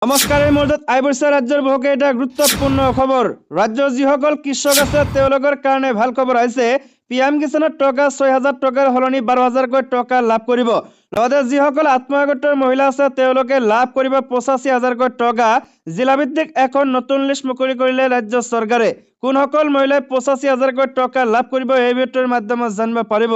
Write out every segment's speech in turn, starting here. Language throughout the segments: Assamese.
নমস্কাৰ এই মুহূৰ্তত আইবৰ্ষা ৰাজ্যৰ বহুকে এটা গুৰুত্বপূৰ্ণ খবৰ। ৰাজ্যৰ যিসকল কৃষক আছে তেওঁলোকৰ কাৰণে ভাল খবৰ আহিছে। পিএম কিষাণৰ টকা ৬,০০০ টকাৰ সলনি ১২,০০০কৈ টকা লাভ কৰিব। লগতে যিসকল আত্মসহায়ক মহিলা আছে তেওঁলোকে লাভ কৰিব ৮৫,০০০কৈ টকা। জিলাভিত্তিক এখন নতুন লিষ্ট মুকলি কৰিলে ৰাজ্য চৰকাৰে। কোনসকল মহিলাই ৮৫,০০০কৈ টকা লাভ কৰিব এই ভিডিঅ'ৰ মাধ্যমত জানিব পাৰিব।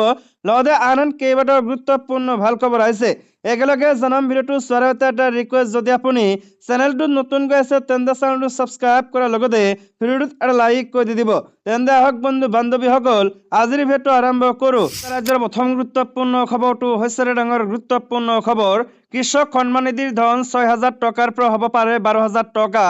লগতে আন কেইবাটাও গুৰুত্বপূৰ্ণ ভাল খবৰ আহিছে। একেলগে জনাম ভিডিঅ'টো চোৱাৰ আগতে এটা ৰিকুৱেষ্ট, যদি আপুনি চেনেলটো নতুনকৈ আছে তেন্তে চেনেলটো সাবস্ক্ৰাইব কৰাৰ লগতে ভিডিঅ'টোত এটা লাইক কৰি দি দিব। তেন্তে আহক বন্ধু বান্ধৱীসকল আজিৰ ভিডিঅ'টো আৰম্ভ কৰোঁ। ৰাজ্যৰ প্ৰথম গুৰুত্বপূৰ্ণ খবৰটো হৈছে ডাঙৰ গুৰুত্বপূৰ্ণ খবৰ। কৃষক সন্মান নিধিৰ ধন ৬,০০০ টকাৰ পৰা হ'ব পাৰে ১২,০০০ টকা।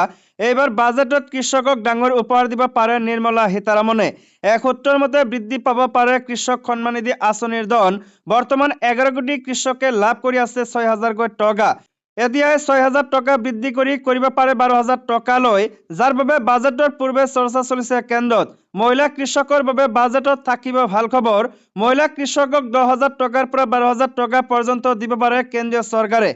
এইবাৰ বাজেটত কৃষকক ডাঙৰ উপহাৰ দিব পাৰে নিৰ্মলা সীতাৰমণে। এক সূত্ৰৰ মতে বৃদ্ধি পাব পাৰে কৃষক সন্মান নিধি আঁচনিৰ ধন। বৰ্তমান ১১ কোটি কৃষকে লাভ কৰি আছে ৬,০০০কৈ টকা। এতিয়াই ৬,০০০ টকা বৃদ্ধি কৰিব পাৰে ১২,০০০ টকালৈ, যাৰ বাবে বাজেটৰ পূৰ্বে চৰ্চা চলিছে কেন্দ্ৰত। মহিলা কৃষকৰ বাবে বাজেটত থাকিব ভাল খবৰ। মহিলা কৃষকক ১০,০০০ টকাৰ পৰা ১২,০০০ টকা পৰ্যন্ত দিব পাৰে কেন্দ্ৰীয় চৰকাৰে।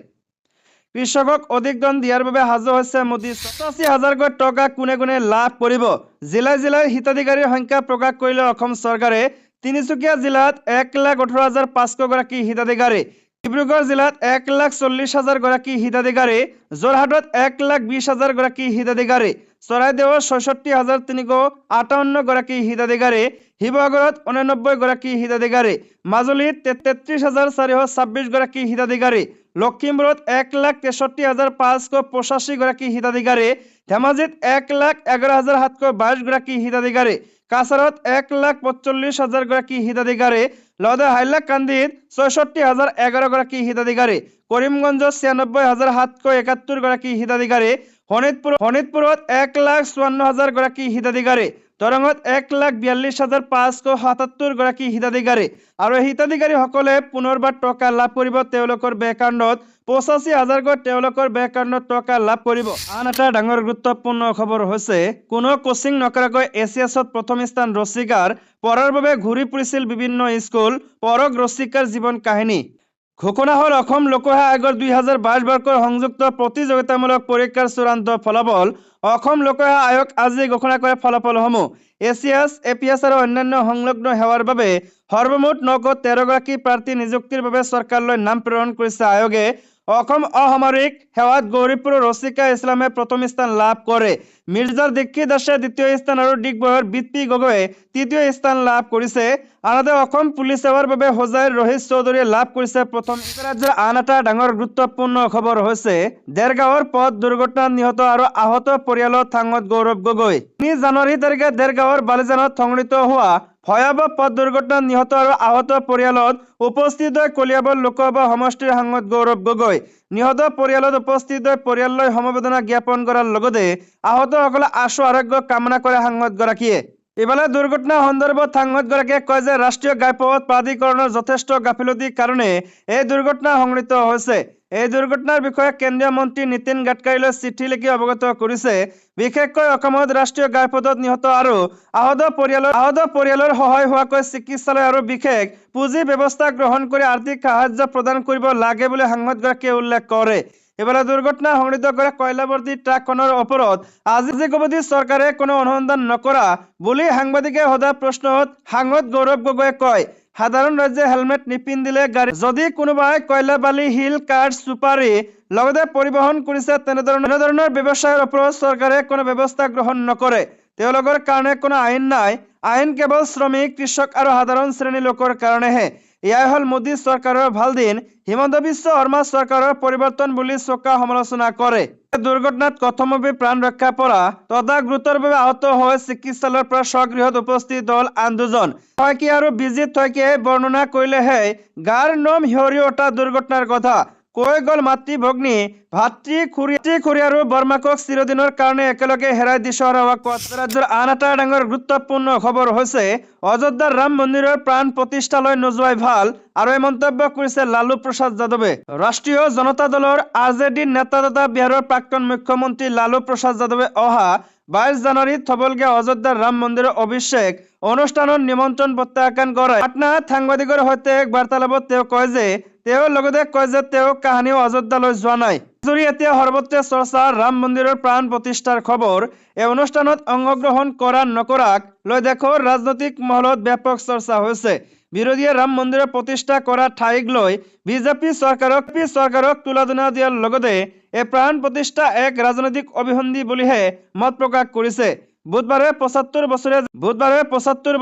কৃষকক অধিক ধন দিয়াৰ বাবে সাজু হৈছে মোদী। ৮৫,০০০কৈ টকা কোনে কোনে লাভ কৰিব? জিলাই জিলাই হিতাধিকাৰীৰ সংখ্যা প্ৰকাশ কৰিলে অসম চৰকাৰে। তিনিচুকীয়া জিলাত ১,১৮,৫০০ গৰাকী হিতাধিকাৰী, ডিব্ৰুগড় জিলাত ১,৪০,০০০ গৰাকী হিতাধিকাৰী, যোৰহাটত ১,২০,০০০ গৰাকী হিতাধিকাৰী, চৰাইদেউত ৬৬,৩৫৮ গৰাকী হিতাধিকাৰী, শিৱসাগৰত ৮৯ গৰাকী হিতাধিকাৰী, মাজুলীত ৩৩,৪২৬ গৰাকী হিতাধিকাৰী, লখিমপুৰত ১,৬৩,৫৮৫ গৰাকী হিতাধিকাৰী, ধেমাজিত ১,১১,৭২২ গৰাকী হিতাধিকাৰী, কাছাৰত ১,৪৫,০০০ গৰাকী হিতাধিকাৰী, লগতে হাইলাকান্দিত ৬৬,০১১ গৰাকী হিতাধিকাৰী, কৰিমগঞ্জত ৯৬,৭৭১ গৰাকী হিতাধিকাৰী, শোণিতপুৰত ১,৫৪,০০০ গৰাকী হিতাধিকাৰী, দৰঙত ১,৪২,৫৭৭ গৰাকী হিতাধিকাৰী। আৰু হিতাধিকাৰীসকলে পুনৰবাৰ টকা লাভ কৰিব। তেওঁলোকৰ বেংক একাউণ্টত ৮৫,০০০কৈ তেওঁলোকৰ বেংক একাউণ্টত টকা লাভ কৰিব। আন এটা ডাঙৰ গুৰুত্বপূৰ্ণ খবৰ হৈছে কোনো কোচিং নকৰাকৈ এছিয়াছত প্ৰথম স্থান ৰছিকাৰ। পঢ়াৰ বাবে ঘূৰি ফুৰিছিল বিভিন্ন স্কুল। পঢ়ক ৰছিকাৰ জীৱন কাহিনী। ঘোষণা হ'ল অসম লোকসেৱা আয়োগৰ ২০২২ বৰ্ষৰ সংযুক্ত প্ৰতিযোগিতামূলক পৰীক্ষাৰ চূড়ান্ত ফলাফল। অসম লোকসেৱা আয়োগ আজি ঘোষণা কৰে ফলাফলসমূহ। এছিয়াছ, এপিএছ আৰু অন্যান্য সংলগ্ন সেৱাৰ বাবে সৰ্বমুঠ ৯১৩ গৰাকী প্ৰাৰ্থী নিযুক্তিৰ বাবে চৰকাৰলৈ নাম প্ৰেৰণ কৰিছে আয়োগে। অসম অসামৰিক সেৱাত গৌৰীপুৰৰ ৰছিকা ইছলামে প্ৰথম স্থান লাভ কৰে। মিৰ্জাৰ দীক্ষিত দাসে দ্বিতীয় স্থান আৰু ডিগবৈৰ বৃত্তি গগৈয়ে তৃতীয় স্থান লাভ কৰিছে। আনহাতে অসম পুলিচ সেৱাৰ বাবে হোজাইৰ ৰোহিত চৌধুৰীয়ে লাভ কৰিছে প্ৰথম। ৰাজ্যৰ আন এটা ডাঙৰ গুৰুত্বপূৰ্ণ খবৰ হৈছে দেৰগাঁৱৰ পথ দুৰ্ঘটনাত নিহত আৰু আহত পৰিয়ালৰ থাঙত গৌৰৱ গগৈ। ৩ জানুৱাৰী তাৰিখে দেৰগাঁৱৰ বালিজানত সংঘটিত হোৱা ভয়াৱহ পথ দুৰ্ঘটনাত নিহত আৰু আহত পৰিয়ালত উপস্থিত হৈ কলিয়াবৰ লোকসভা সমষ্টিৰ সাংসদ গৌৰৱ গগৈ। নিহত পৰিয়ালত উপস্থিত হৈ পৰিয়াললৈ সমবেদনা জ্ঞাপন কৰাৰ লগতে আহতসকলৰ আশু আৰোগ্য কামনা কৰে সাংসদগৰাকীয়ে। ইফালে দুৰ্ঘটনা সন্দৰ্ভত সাংসদগৰাকীয়ে কয় যে ৰাষ্ট্ৰীয় ঘাইপথ প্ৰাধিকৰণৰ যথেষ্ট গাফিলতিৰ কাৰণে এই দুৰ্ঘটনা সংঘটিত হৈছে। এই দুৰ্ঘটনাৰ বিষয়ে কেন্দ্ৰীয় মন্ত্ৰী নীতিন গাডকাৰীলৈ চিঠি লিখি অৱগত কৰিছে। বিশেষকৈ অসমত ৰাষ্ট্ৰীয় ঘাইপথত নিহত আৰু আহত পৰিয়ালৰ সহায় হোৱাকৈ চিকিৎসালয় আৰু বিশেষ পুঁজি ব্যৱস্থা গ্ৰহণ কৰি আৰ্থিক সাহায্য প্ৰদান কৰিব লাগে বুলি সাংসদগৰাকীয়ে উল্লেখ কৰে। ইফালে দুৰ্ঘটনা সংঘটিত কৰা কয়লাভৰ্তি ট্ৰাকখনৰ ওপৰত আজি অৱধি চৰকাৰে কোনো অনুসন্ধান নকৰা বুলি সাংবাদিকে সোধা প্ৰশ্নত সাংসদ গৌৰৱ গগৈয়ে কয়, সাধাৰণ ৰাইজে হেলমেট নিপিন্ধিলে গাড়ী যদি কোনোবাই কয়লা, বালি, শিল, কাঠ, চুপাৰী লগতে পৰিবহণ কৰিছে তেনেধৰণৰ ব্যৱসায়ৰ ওপৰত চৰকাৰে কোনো ব্যৱস্থা গ্ৰহণ নকৰে। তেওঁলোকৰ কাৰণে কোনো আইন নাই। আইন কেৱল শ্ৰমিক, কৃষক আৰু সাধাৰণ শ্ৰেণীৰ লোকৰ কাৰণেহে। এয়াই হ'ল মোদী চৰকাৰৰ ভাল দিন। হিমন্ত বিশ্ব শৰ্মা চৰকাৰৰ পৰিৱৰ্তন বুলি চোকা সমালোচনা কৰে। দুৰ্ঘটনাত কথমপি প্ৰাণ ৰক্ষা পৰা তথা গুৰুতৰভাৱে আহত হৈ চিকিৎসালয়ৰ পৰা স্বগৃহত উপস্থিত হ'ল আন দুজন। শইকীয়া আৰু বিজিত শইকীয়াই বৰ্ণনা কৰিলেহে গাৰ নোম শিয়ৰি উঠা দুৰ্ঘটনাৰ কথা। কৈ গ'ল মাতৃ ভগ্নী, ভাতৃ খুৰী আৰু বৰমাকক চিৰদিনৰ কাৰণে একেলগে হেৰাই দিছে। ৰাজ্যৰ আন এটা ডাঙৰ গুৰুত্বপূৰ্ণ খবৰ হৈছে অযোধ্যাৰ ৰাম মন্দিৰৰ প্ৰাণ প্ৰতিষ্ঠালৈ নোযোৱাই ভাল। আৰু এই মন্তব্য কৰিছে লালু প্ৰসাদ যাদৱে। ৰাষ্ট্ৰীয় জনতা দলৰ আৰজেডি নেতা তথা বিহাৰৰ প্ৰাক্তন মুখ্যমন্ত্ৰী লালু প্ৰসাদ যাদৱে অহা ২২ জানুৱাৰীত হ'বলগীয়া অযোধ্যাৰ ৰাম মন্দিৰৰ অভিষেক অনুষ্ঠানৰ নিমন্ত্ৰণ প্ৰত্যাখ্যান কৰে। পাটনাত সাংবাদিকৰ সৈতে এক বাৰ্তালাপত তেওঁ লগতে কয় যে তেওঁ কাহানিও অযোধ্যালৈ যোৱা নাই। জুৰি এতিয়া সৰ্বত্ৰে চৰ্চা ৰাম মন্দিৰৰ প্ৰাণ প্ৰতিষ্ঠাৰ খবৰ। এই অনুষ্ঠানত অংশগ্ৰহণ কৰা নকৰাক লৈ দেশৰ ৰাজনৈতিক মহলত ব্যাপক চৰ্চা হৈছে। বিৰোধীয়ে ৰাম মন্দিৰ প্ৰতিষ্ঠা কৰা ঠাইক লৈ বিজেপি চৰকাৰক তুলনা দিয়াৰ লগতে এই প্ৰাণ প্ৰতিষ্ঠা এক ৰাজনৈতিক অভিসন্ধি বুলিহে মত প্ৰকাশ কৰিছে। বুধবাৰে ৭৫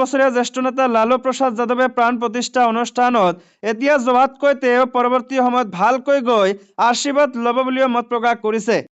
বছৰীয়া জ্যেষ্ঠ নেতা লালু প্ৰসাদ যাদৱে প্ৰাণ প্ৰতিষ্ঠা অনুষ্ঠানত এতিয়া যোৱাতকৈ তেওঁ পৰৱৰ্তী সময়ত ভালকৈ গৈ আশীৰ্বাদ ল'ব বুলিও মত প্ৰকাশ কৰিছে।